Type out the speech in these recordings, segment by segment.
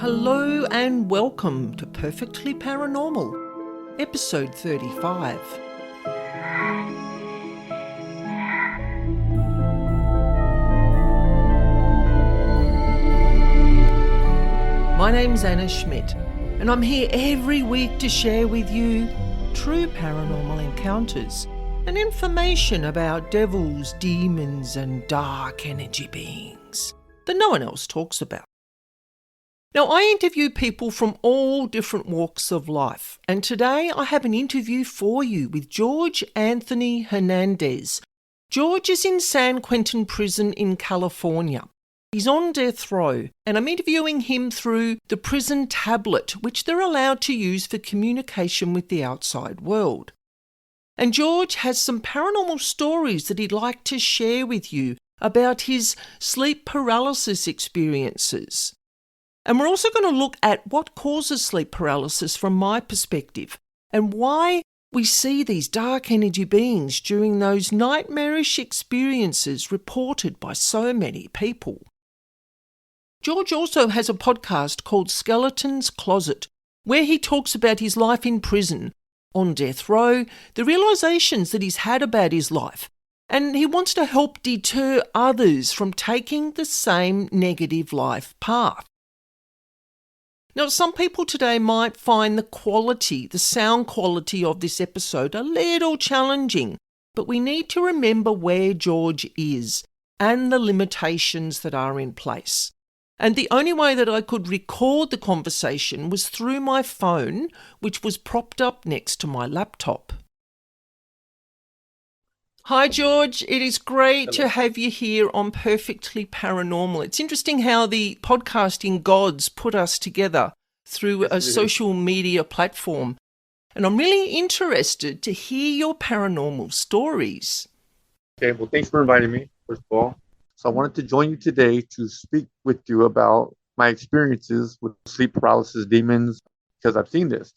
Hello and welcome to Perfectly Paranormal, episode 35. My name's Annaschmidt, and I'm here every week to share with you true paranormal encounters and information about devils, demons, and dark energy beings that no one else talks about. Now, I interview people from all different walks of life, and today I have an interview for you with George Anthony Hernandez. George is in San Quentin Prison in California. He's on death row, and I'm interviewing him through the prison tablet, which they're allowed to use for communication with the outside world. And George has some paranormal stories that he'd like to share with you about his sleep paralysis experiences. And we're also going to look at what causes sleep paralysis from my perspective and why we see these dark energy beings during those nightmarish experiences reported by so many people. George also has a podcast called Skeleton's Closet, where he talks about his life in prison, on death row, the realizations that he's had about his life, and he wants to help deter others from taking the same negative life path. Now, some people today might find the sound quality of this episode a little challenging, but we need to remember where George is and the limitations that are in place. And the only way that I could record the conversation was through my phone, which was propped up next to my laptop. Hi, George. It is great to have you here on Perfectly Paranormal. It's interesting how the podcasting gods put us together through a social media platform. And I'm really interested to hear your paranormal stories. Okay, well, thanks for inviting me, first of all. So I wanted to join you today to speak with you about my experiences with sleep paralysis demons, because I've seen this.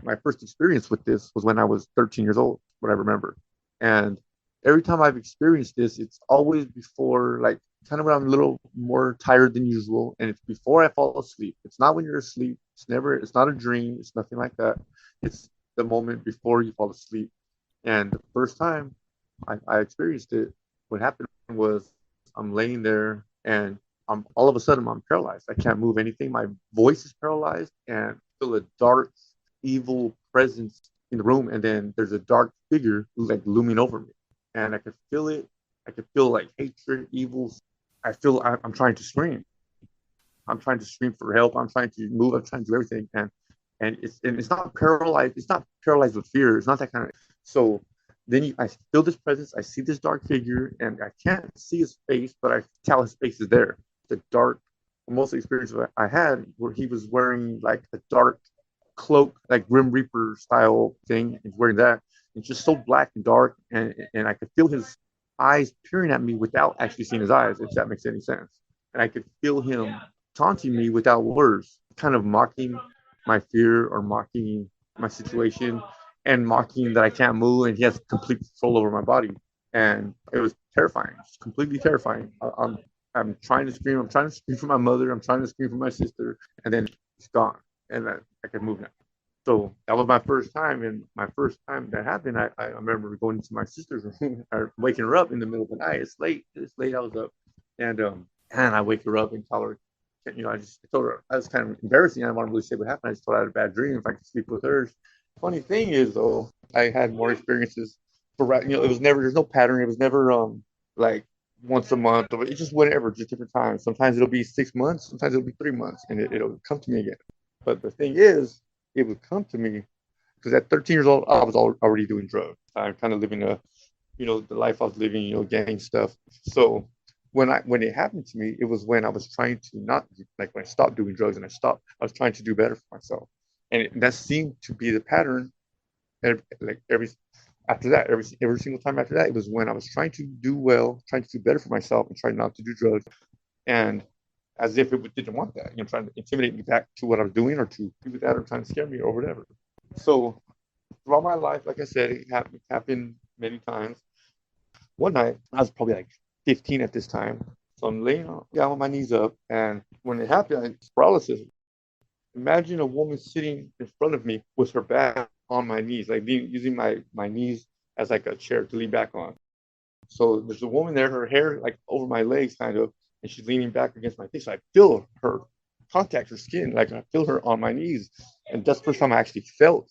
My first experience with this was when I was 13 years old, what I remember. And every time I've experienced this, it's always before, like, kind of when I'm a little more tired than usual, and it's before I fall asleep. It's not when you're asleep. It's not a dream. It's nothing like that. It's the moment before you fall asleep. And the first time I experienced it, what happened was I'm laying there and all of a sudden I'm paralyzed. I can't move anything. My voice is paralyzed and I feel a dark, evil presence in the room. And then there's a dark figure like looming over me. And I could feel it. I could feel like hatred, evil. I'm trying to scream. I'm trying to scream for help. I'm trying to move. I'm trying to do everything. And it's not paralyzed. It's not paralyzed with fear. It's not that kind of. So then I feel this presence. I see this dark figure, and I can't see his face, but I tell his face is there. The dark, most experience I had where he was wearing like a dark cloak, like Grim Reaper style thing. He's wearing that. It's just so black and dark, and I could feel his eyes peering at me without actually seeing his eyes, if that makes any sense. And I could feel him taunting me without words, kind of mocking my fear or mocking my situation and mocking that I can't move and he has complete control over my body. And it was terrifying, just completely terrifying. I'm trying to scream. I'm trying to scream for my mother. I'm trying to scream for my sister. And then it's gone. And I can move now. So that was my first time. And my first time that happened, I remember going into my sister's room, or waking her up in the middle of the night. It's late. I was up. And I wake her up and tell her, I told her, I was kind of embarrassing. I didn't want to really say what happened. I just thought I had a bad dream if I could sleep with her. Funny thing is, though, I had more experiences. It was never, there's no pattern. It was never like once a month. Or it's just whatever, just different times. Sometimes it'll be 6 months. Sometimes it'll be 3 months, and it'll come to me again. But the thing is, it would come to me because at 13 years old, I was already doing drugs. I'm kind of living the life I was living, gang stuff. So when it happened to me, it was when I was trying to when I stopped doing drugs and I was trying to do better for myself. And that seemed to be the pattern. Every single time after that, it was when I was trying to do well, trying to do better for myself, and trying not to do drugs, and as if it didn't want that, trying to intimidate me back to what I was doing, or to do that, or trying to scare me, or whatever. So throughout my life, like I said, it happened many times. One night, I was probably like 15 at this time. So I'm laying down with my knees up, and when it happened, it's paralysis. imagine a woman sitting in front of me with her back on my knees, like using my knees as like a chair to lean back on. So there's a woman there, her hair like over my legs, kind of, and she's leaning back against my face. So I feel her contact, her skin, like I feel her on my knees, and that's the first time I actually felt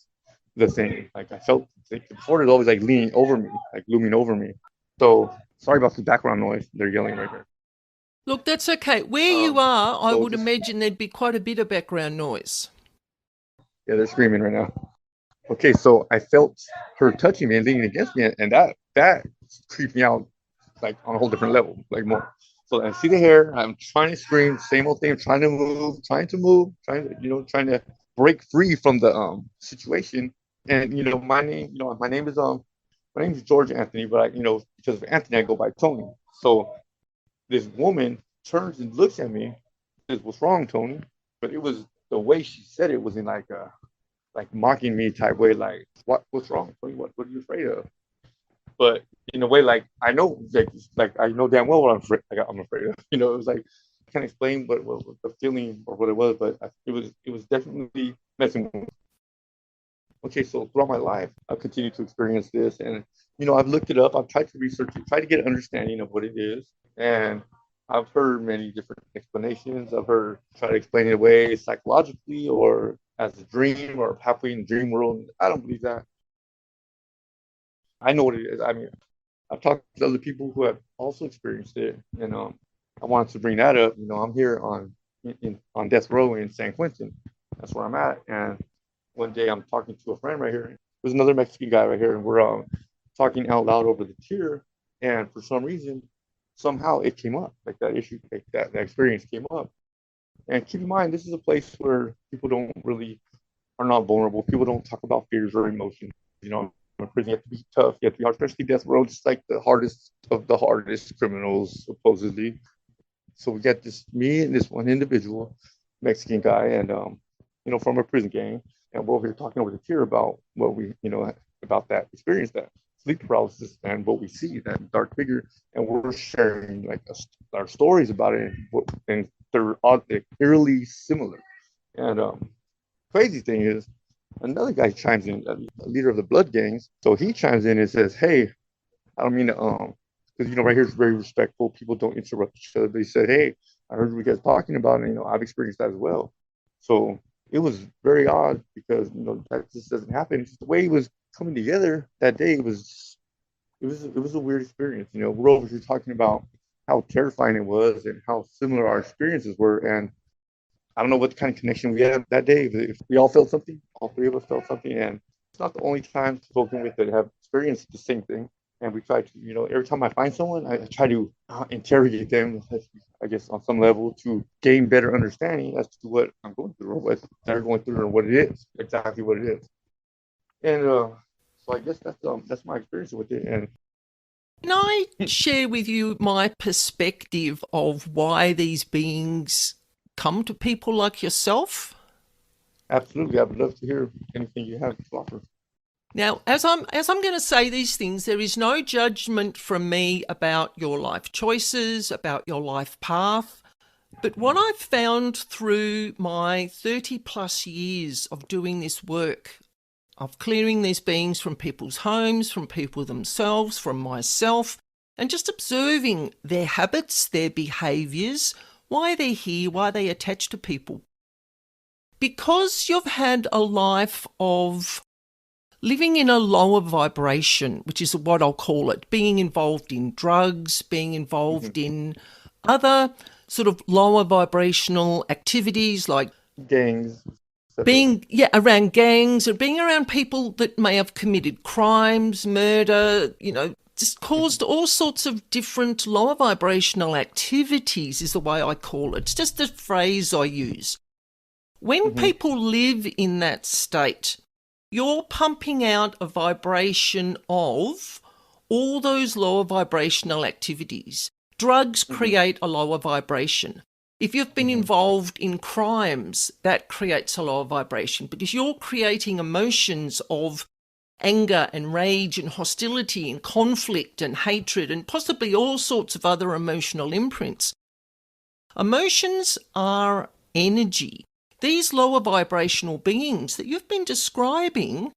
the thing. Like I felt like, before it was always like leaning over me, like looming over me. So sorry about the background noise. They're yelling right here. Look, that's okay. Where you are, I So would just, imagine there'd be quite a bit of background noise. yeah, they're screaming right now. Okay, so I felt her touching me and leaning against me, and that creeped me out like on a whole different level, like more. So I see the hair. I'm trying to scream, same old thing. I'm trying to move, trying to break free from the situation. And my name is George Anthony, but because of Anthony, I go by Tony. So this woman turns and looks at me, says, "What's wrong, Tony?" But it was the way she said it was in like a mocking me type way, like what's wrong, Tony? What are you afraid of? But in a way, like I know, like I know damn well what I'm afraid of. It was like I can't explain what the feeling or what it was, but it was definitely messing with me. Okay, so throughout my life, I've continued to experience this, and I've looked it up. I've tried to research it, try to get an understanding of what it is, and I've heard many different explanations. I've heard try to explain it away psychologically or as a dream or halfway in the dream world. I don't believe that. I know what it is. I mean, I've talked to other people who have also experienced it, and I wanted to bring that up. I'm here on death row in San Quentin. That's where I'm at. And one day I'm talking to a friend right here. There's another Mexican guy right here, and we're talking out loud over the tier. And for some reason, somehow it came up, like that issue, like that experience came up. And keep in mind, this is a place where people don't really are not vulnerable. People don't talk about fears or emotions. In prison, you have to be tough. You have to be hard, especially death row. It's like the hardest of the hardest criminals, supposedly. So we got me and this one individual, Mexican guy, and from a prison gang, and we're over here talking over the tier about what about that experience, that sleep paralysis, and what we see, that dark figure, and we're sharing like our stories about it, and they're eerily similar. And crazy thing is, another guy chimes in, a leader of the blood gangs. So he chimes in and says, "Hey, I don't mean to because right here is very respectful. People don't interrupt each other." But he said, "Hey, I heard you guys talking about it. I've experienced that as well." So it was very odd because that just doesn't happen. It's just the way it was coming together that day. It was a weird experience. We're over here talking about how terrifying it was and how similar our experiences were, and I don't know what kind of connection we had that day. If we all felt something, all three of us felt something, and it's not the only time spoken with that have experienced the same thing. And we try to, every time I find someone, I try to interrogate them, I guess, on some level to gain better understanding as to what I'm going through or what they're going through or what it is, exactly what it is. And so I guess that's my experience with it. And can I share with you my perspective of why these beings come to people like yourself? absolutely, I would love to hear anything you have to offer. Now, as I'm going to say these things, there is no judgment from me about your life choices, about your life path. But what I've found through my 30 plus years of doing this work, of clearing these beings from people's homes, from people themselves, from myself, and just observing their habits, their behaviours, why they're here, why they attach to people. Because you've had a life of living in a lower vibration, which is what I'll call it, being involved in drugs, being involved in other sort of lower vibrational activities like Gangs. being around gangs or being around people that may have committed crimes, murder, just caused all sorts of different lower vibrational activities is the way I call it. It's just a phrase I use. When people live in that state, you're pumping out a vibration of all those lower vibrational activities. Drugs create a lower vibration. If you've been involved in crimes, that creates a lower vibration because you're creating emotions of anger and rage and hostility and conflict and hatred and possibly all sorts of other emotional imprints. Emotions are energy. these lower vibrational beings that you've been describing,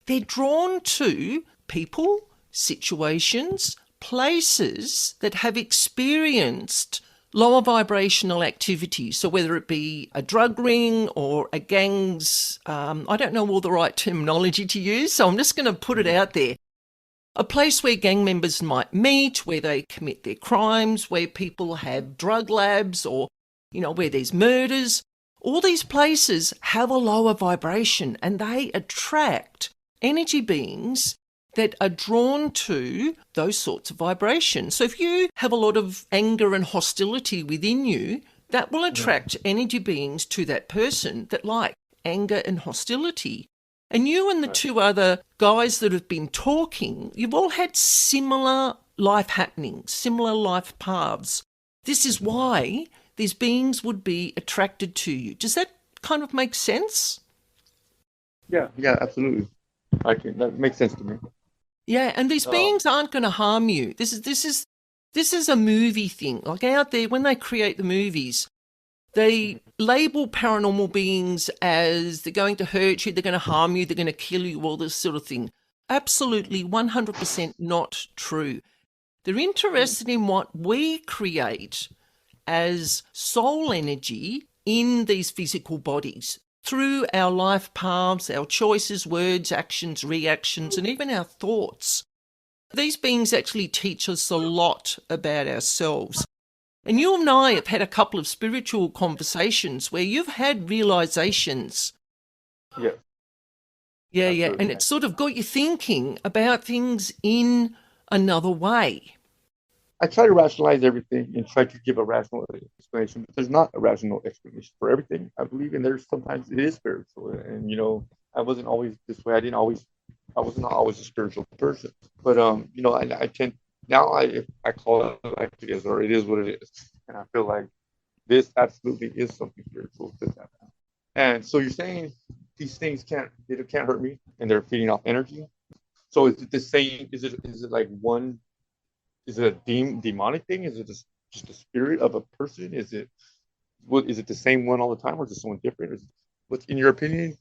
they're drawn to people, situations, places that have experienced lower vibrational activity. So whether it be a drug ring or a gang's, I don't know all the right terminology to use, so I'm just going to put it out there. A place where gang members might meet, where they commit their crimes, where people have drug labs, or, where there's murders. All these places have a lower vibration, and they attract energy beings that are drawn to those sorts of vibrations. So if you have a lot of anger and hostility within you, that will attract energy beings to that person that like anger and hostility. And you and the two other guys that have been talking, you've all had similar life happenings, similar life paths. This is why these beings would be attracted to you. Does that kind of make sense? Yeah, absolutely. That makes sense to me. Yeah, and these beings aren't going to harm you. This is a movie thing. Like out there, when they create the movies, they label paranormal beings as they're going to hurt you, they're going to harm you, they're going to kill you, all this sort of thing. Absolutely 100% not true. They're interested in what we create as soul energy in these physical bodies through our life paths, our choices, words, actions, reactions, and even our thoughts. These beings actually teach us a lot about ourselves. And you and I have had a couple of spiritual conversations where you've had realizations. Yeah. Yeah. And it's sort of got you thinking about things in another way. I try to rationalize everything and try to give a rational explanation, but there's not a rational explanation for everything. I believe in there sometimes it is spiritual. And, I wasn't always this way. I was not always a spiritual person. But, I tend, now if I call it like it is, or it is what it is. And I feel like this absolutely is something spiritual. And so you're saying these things can't hurt me and they're feeding off energy. So is it the same? Is it like one? Is it a demonic thing? Is it just the spirit of a person? Is it the same one all the time, or is it someone different? What's in your opinion?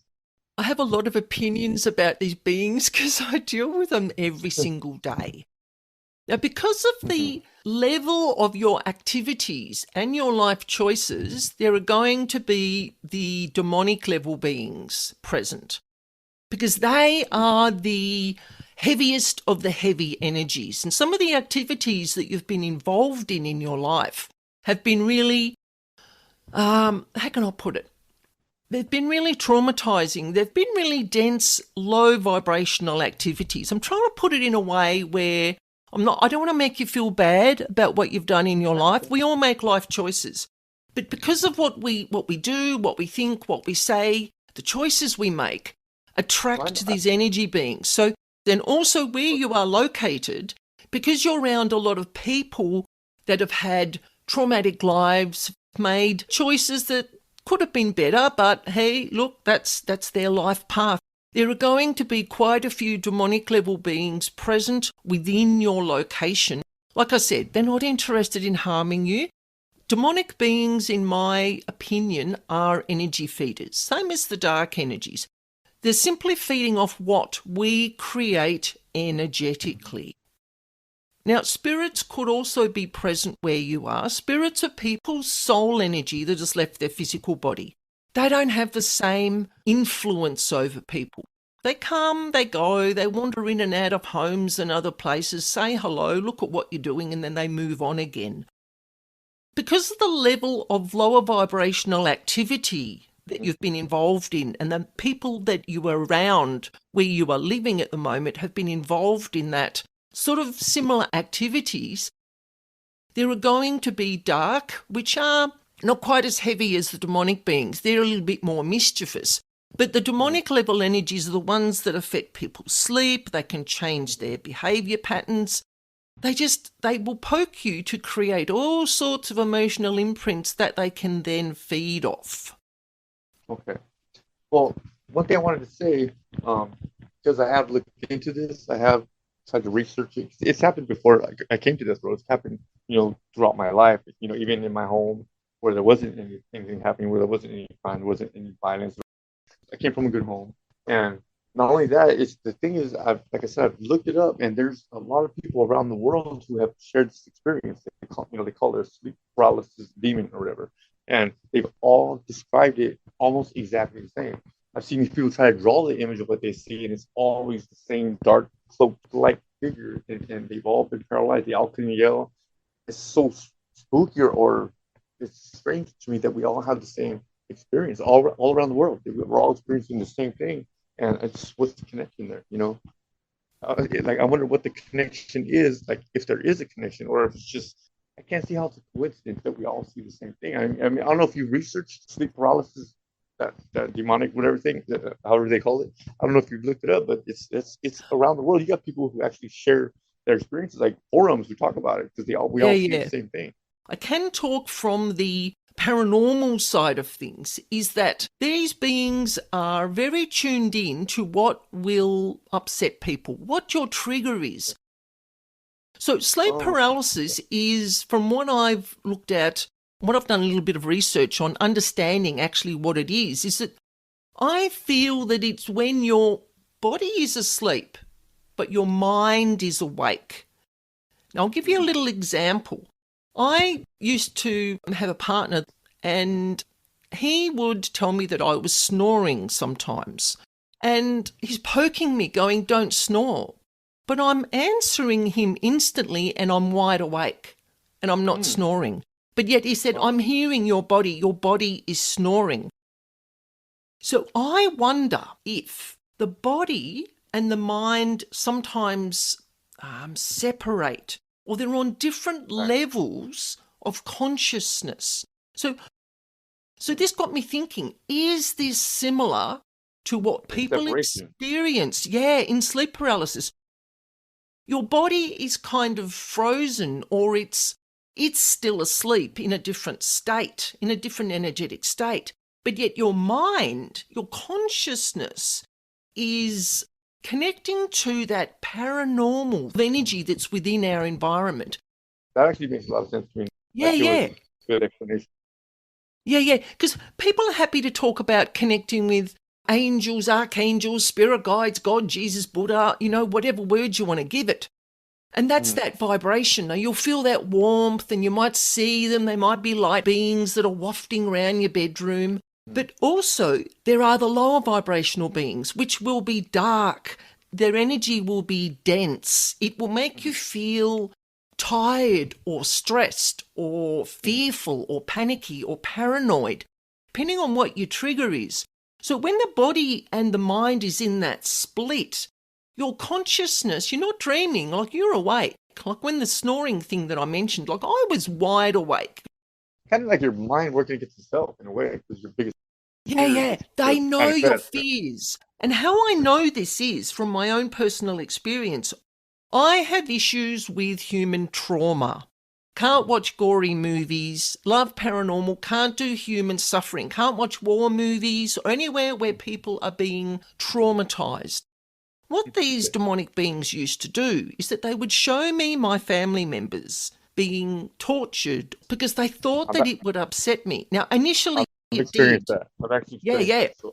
I have a lot of opinions about these beings because I deal with them every single day. Now, because of the level of your activities and your life choices, there are going to be the demonic level beings present because they are the heaviest of the heavy energies. And some of the activities that you've been involved in your life have been really, how can I put it? They've been really traumatizing. They've been really dense, low vibrational activities. I'm trying to put it in a way where I don't want to make you feel bad about what you've done in your life. We all make life choices. But because of what we do, what we think, what we say, the choices we make attract these energy beings. So then also where you are located, because you're around a lot of people that have had traumatic lives, made choices that could have been better, but hey, look, that's their life path. There are going to be quite a few demonic level beings present within your location. Like I said, they're not interested in harming you. Demonic beings, in my opinion, are energy feeders, same as the dark energies. They're simply feeding off what we create energetically. Now, spirits could also be present where you are. Spirits are people's soul energy that has left their physical body. They don't have the same influence over people. They come, they go, they wander in and out of homes and other places, say hello, look at what you're doing, and then they move on again. Because of the level of lower vibrational activity that you've been involved in, and the people that you are around where you are living at the moment have been involved in that sort of similar activities, there are going to be dark, which are not quite as heavy as the demonic beings. They're a little bit more mischievous. But the demonic level energies are the ones that affect people's sleep. They can change their behaviour patterns. They will poke you to create all sorts of emotional imprints that they can then feed off. Okay. Well, one thing I wanted to say, because I have looked into this, I have tried to research it. It's happened before I came to this road. It's happened, throughout my life, even in my home. where there wasn't anything happening, where there wasn't any crime, there wasn't any violence. I came from a good home, and not only that, it's the thing is, like I said, I've looked it up, and there's a lot of people around the world who have shared this experience. They call it a sleep paralysis demon or whatever, and they've all described it almost exactly the same. I've seen these people try to draw the image of what they see, and it's always the same dark cloak-like figure, and they've all been paralyzed. They all couldn't yell. It's so spooky, or it's strange to me that we all have the same experience all around the world. We're all experiencing the same thing, and it's what's the connection there? Like I wonder what the connection is. Like if there is a connection, or if it's just I can't see how it's a coincidence that we all see the same thing. I don't know if you researched sleep paralysis, that demonic whatever thing, however they call it. I don't know if you've looked it up, but it's around the world. You got people who actually share their experiences, like forums who talk about it because we all see the same thing. I can talk from the paranormal side of things, is that these beings are very tuned in to what will upset people, what your trigger is. So sleep paralysis is, from what I've looked at, what I've done a little bit of research on understanding actually what it is that I feel that it's when your body is asleep, but your mind is awake. Now, I'll give you a little example. I used to have a partner, and he would tell me that I was snoring sometimes. And he's poking me, going, "Don't snore." But I'm answering him instantly, and I'm wide awake, and I'm not snoring. But yet he said, "I'm hearing your body is snoring." So I wonder if the body and the mind sometimes separate, or they're on different levels of consciousness. So this got me thinking, is this similar to what people experience? Yeah, in sleep paralysis. Your body is kind of frozen, or it's still asleep in a different state, in a different energetic state. But yet your mind, your consciousness is connecting to that paranormal energy that's within our environment. That actually makes a lot of sense to me. Yeah. Good explanation. Yeah, because people are happy to talk about connecting with angels, archangels, spirit guides, God, Jesus, Buddha, whatever words you want to give it. And that's that vibration. Now, you'll feel that warmth, and you might see them. They might be light beings that are wafting around your bedroom. But also, there are the lower vibrational beings, which will be dark. Their energy will be dense. It will make you feel tired or stressed or fearful or panicky or paranoid, depending on what your trigger is. So when the body and the mind is in that split, your consciousness, you're not dreaming, like you're awake. Like when the snoring thing that I mentioned, like I was wide awake. Kind of like your mind working against itself in a way, because your biggest Yeah. They know your fears. And how I know this is from my own personal experience. I have issues with human trauma. Can't watch gory movies, love paranormal, can't do human suffering, can't watch war movies or anywhere where people are being traumatized. What these demonic beings used to do is that they would show me my family members being tortured because they thought that it would upset me. Now, initially it did. I've actually experienced that. So.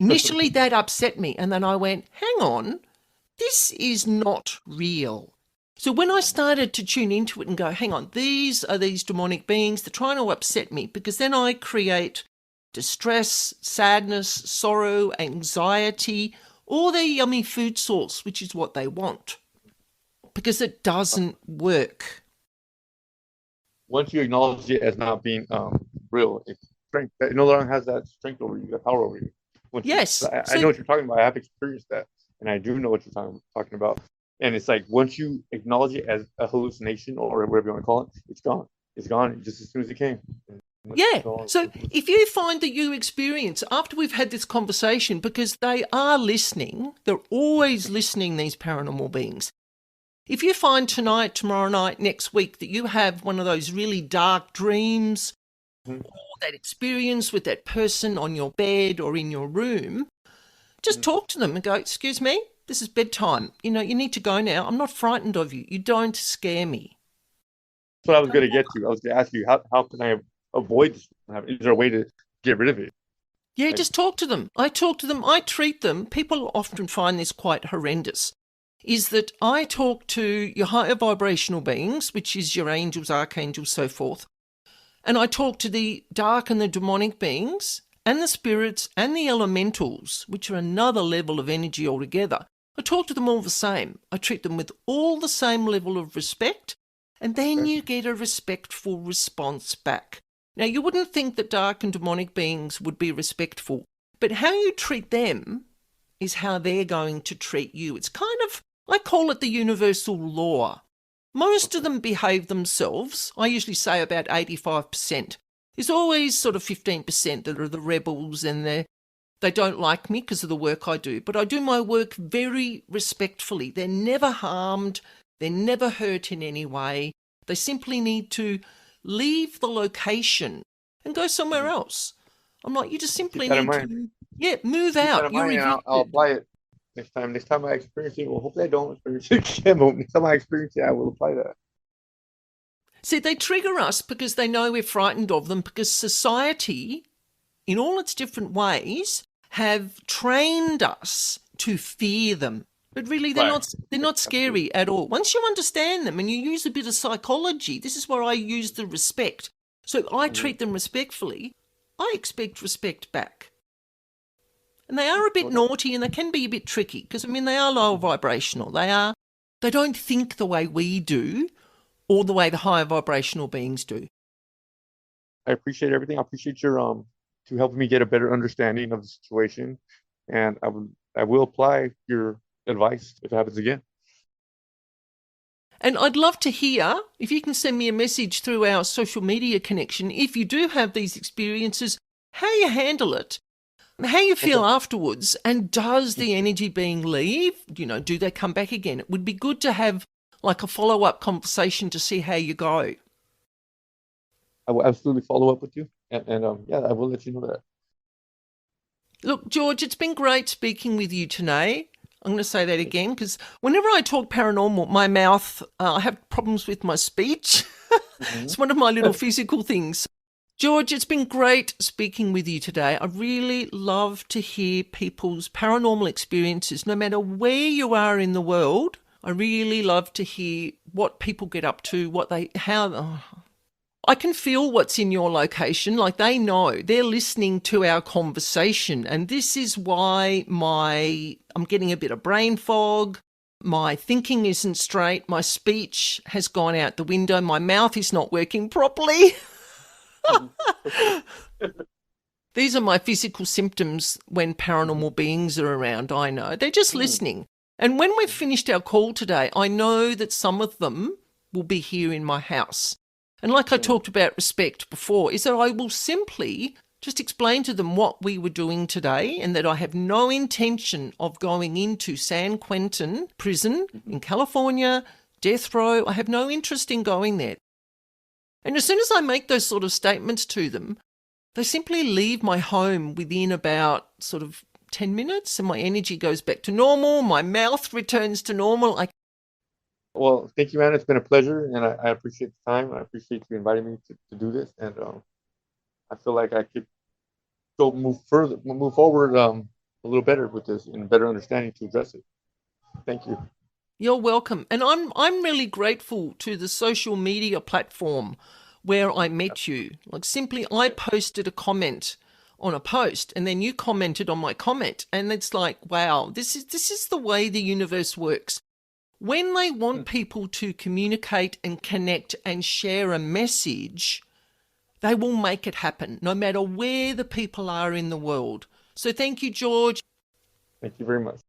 Initially that upset me, and then I went, hang on, this is not real. So when I started to tune into it and go, hang on, these are these demonic beings, they're trying to upset me, because then I create distress, sadness, sorrow, anxiety, all their yummy food source, which is what they want, because it doesn't work. Once you acknowledge it as not being real, strength, it no longer has that strength over you, that power over you. Yes. I know what you're talking about. I have experienced that, and I do know what you're talking about. And it's like once you acknowledge it as a hallucination or whatever you want to call it, it's gone. It's gone just as soon as it came. Yeah. So if you find that you experience, after we've had this conversation, because they are listening, they're always listening, these paranormal beings. If you find tonight, tomorrow night, next week that you have one of those really dark dreams or that experience with that person on your bed or in your room, just talk to them and go, excuse me, this is bedtime. You need to go now. I'm not frightened of you. You don't scare me. That's what I was going to get to. I was going to ask you, how can I avoid this from happening? Is there a way to get rid of it? Yeah, Like, just talk to them. I talk to them. I treat them. People often find this quite horrendous. Is that I talk to your higher vibrational beings, which is your angels, archangels, so forth. And I talk to the dark and the demonic beings and the spirits and the elementals, which are another level of energy altogether. I talk to them all the same. I treat them with all the same level of respect, and then you get a respectful response back. Now, you wouldn't think that dark and demonic beings would be respectful, but how you treat them is how they're going to treat you. It's kind of, I call it the universal law. Most of them behave themselves. I usually say about 85%. There's always sort of 15% that are the rebels and they don't like me because of the work I do. But I do my work very respectfully. They're never harmed. They're never hurt in any way. They simply need to leave the location and go somewhere else. I'm like, you just simply need to, move out. You're evicted. I'll apply it next time. Next time I experience it, well, hopefully I don't experience it again. But next time I experience it, I will apply that. See, they trigger us because they know we're frightened of them, because society, in all its different ways, have trained us to fear them. But really, they're not scary at all. Once you understand them and you use a bit of psychology, this is where I use the respect. So I treat them respectfully. I expect respect back. And they are a bit naughty and they can be a bit tricky because, I mean, they are lower vibrational. They don't think the way we do or the way the higher vibrational beings do. I appreciate everything. I appreciate your to helping me get a better understanding of the situation, and I will apply your advice if it happens again. And I'd love to hear if you can send me a message through our social media connection if you do have these experiences, how you handle it, how you feel afterwards, and does the energy being leave? Do they come back again? It would be good to have like a follow-up conversation to see how you go. I will absolutely follow up with you, and I will let you know that. Look, George, it's been great speaking with you today. I'm going to say that again because whenever I talk paranormal, my mouth, I have problems with my speech. It's one of my little physical things. George, it's been great speaking with you today. I really love to hear people's paranormal experiences, no matter where you are in the world. I really love to hear what people get up to, I can feel what's in your location. Like they know, they're listening to our conversation. And this is why I'm getting a bit of brain fog. My thinking isn't straight. My speech has gone out the window. My mouth is not working properly. These are my physical symptoms when paranormal beings are around, I know. They're just listening. And when we've finished our call today, I know that some of them will be here in my house. And like I talked about respect before, is that I will simply just explain to them what we were doing today and that I have no intention of going into San Quentin Prison in California, death row. I have no interest in going there. And as soon as I make those sort of statements to them, they simply leave my home within about sort of 10 minutes and my energy goes back to normal. My mouth returns to normal. Well, thank you, Anna. It's been a pleasure, and I appreciate the time. I appreciate you inviting me to do this, and I feel like I could move forward a little better with this and better understanding to address it. Thank you. You're welcome. And I'm really grateful to the social media platform where I met you. Like simply I posted a comment on a post and then you commented on my comment. And it's like, wow, this is the way the universe works. When they want people to communicate and connect and share a message, they will make it happen, no matter where the people are in the world. So thank you, George. Thank you very much.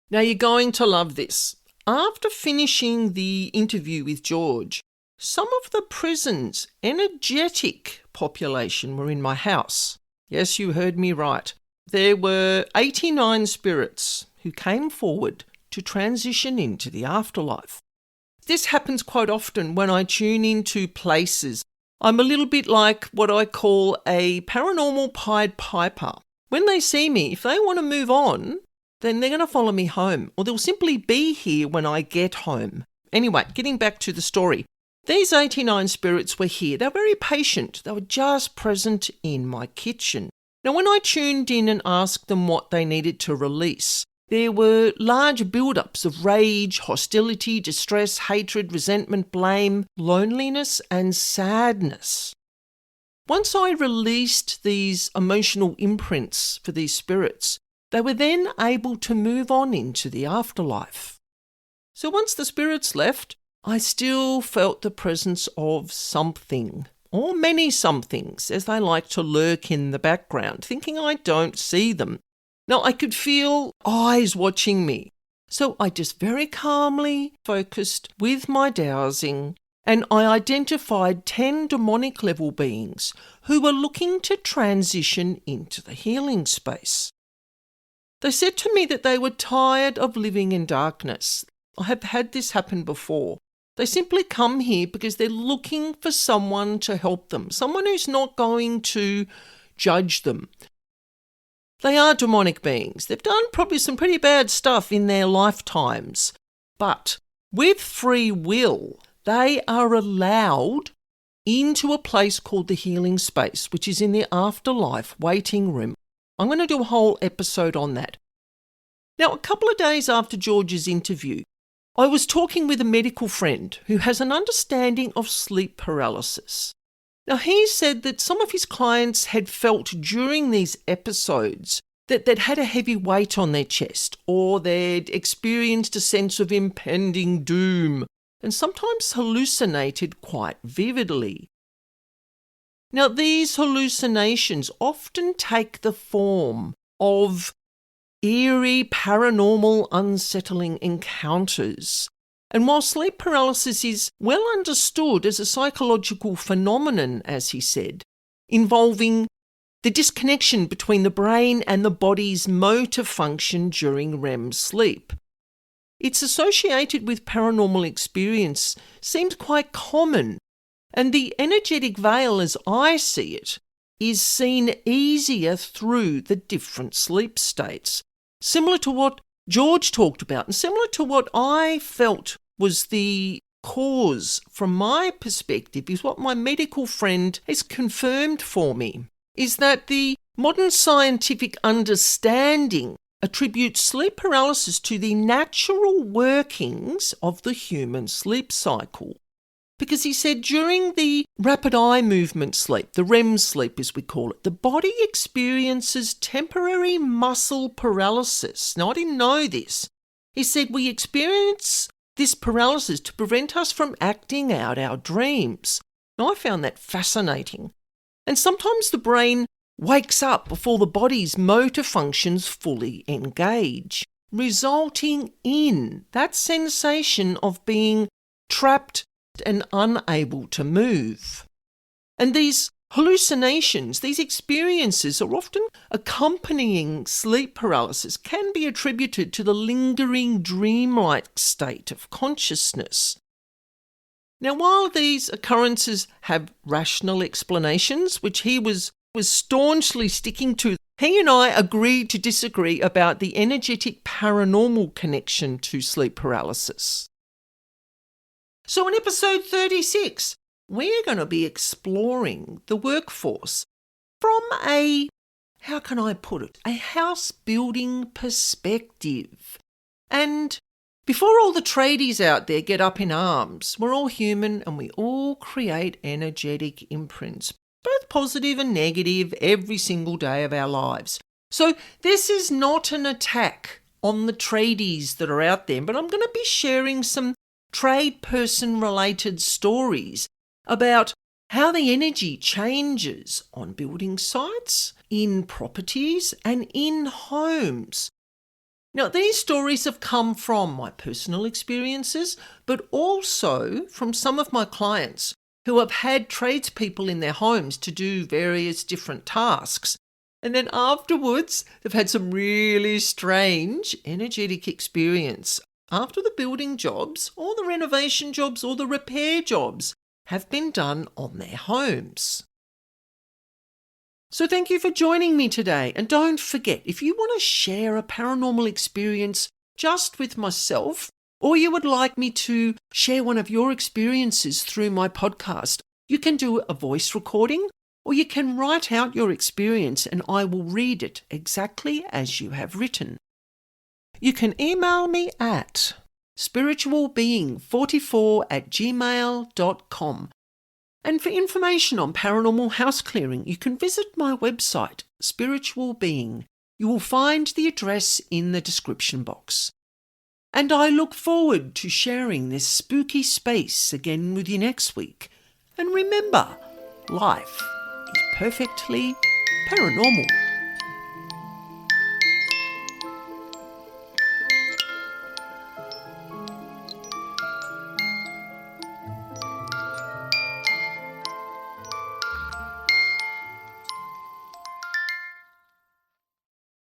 Now you're going to love this. After finishing the interview with George, some of the prison's energetic population were in my house. Yes, you heard me right. There were 89 spirits who came forward to transition into the afterlife. This happens quite often when I tune into places. I'm a little bit like what I call a paranormal Pied Piper. When they see me, if they want to move on, then they're going to follow me home, or they'll simply be here when I get home. Anyway, getting back to the story. These 89 spirits were here. They were very patient. They were just present in my kitchen. Now, when I tuned in and asked them what they needed to release, there were large build-ups of rage, hostility, distress, hatred, resentment, blame, loneliness, and sadness. Once I released these emotional imprints for these spirits, they were then able to move on into the afterlife. So once the spirits left, I still felt the presence of something, or many somethings, as they like to lurk in the background, thinking I don't see them. Now, I could feel eyes watching me, so I just very calmly focused with my dowsing, and I identified 10 demonic level beings who were looking to transition into the healing space. They said to me that they were tired of living in darkness. I have had this happen before. They simply come here because they're looking for someone to help them, someone who's not going to judge them. They are demonic beings. They've done probably some pretty bad stuff in their lifetimes, but with free will, they are allowed into a place called the healing space, which is in the afterlife waiting room. I'm going to do a whole episode on that. Now, a couple of days after George's interview, I was talking with a medical friend who has an understanding of sleep paralysis. Now, he said that some of his clients had felt during these episodes that they'd had a heavy weight on their chest, or they'd experienced a sense of impending doom, and sometimes hallucinated quite vividly. Now, these hallucinations often take the form of eerie, paranormal, unsettling encounters. And while sleep paralysis is well understood as a psychological phenomenon, as he said, involving the disconnection between the brain and the body's motor function during REM sleep, its associated with paranormal experience seems quite common, and the energetic veil, as I see it, is seen easier through the different sleep states. Similar to what George talked about, and similar to what I felt was the cause from my perspective, is what my medical friend has confirmed for me, is that the modern scientific understanding attributes sleep paralysis to the natural workings of the human sleep cycle. Because he said during the rapid eye movement sleep, the REM sleep as we call it, the body experiences temporary muscle paralysis. Now, I didn't know this. He said we experience this paralysis to prevent us from acting out our dreams. Now, I found that fascinating. And sometimes the brain wakes up before the body's motor functions fully engage, resulting in that sensation of being trapped and unable to move. And these hallucinations, these experiences are often accompanying sleep paralysis, can be attributed to the lingering dreamlike state of consciousness. Now, while these occurrences have rational explanations, which he was staunchly sticking to, he and I agreed to disagree about the energetic paranormal connection to sleep paralysis. So in episode 36, we're going to be exploring the workforce from a, how can I put it, a house building perspective. And before all the tradies out there get up in arms, we're all human and we all create energetic imprints, both positive and negative, every single day of our lives. So this is not an attack on the tradies that are out there, but I'm going to be sharing some trade person related stories about how the energy changes on building sites, in properties and in homes. Now, these stories have come from my personal experiences, but also from some of my clients who have had tradespeople in their homes to do various different tasks. And then afterwards, they've had some really strange energetic experience after the building jobs or the renovation jobs or the repair jobs have been done on their homes. So thank you for joining me today. And don't forget, if you want to share a paranormal experience just with myself, or you would like me to share one of your experiences through my podcast, you can do a voice recording, or you can write out your experience and I will read it exactly as you have written. You can email me at spiritualbeing44@gmail.com. And for information on paranormal house clearing, you can visit my website, Spiritual Being. You will find the address in the description box. And I look forward to sharing this spooky space again with you next week. And remember, life is perfectly paranormal.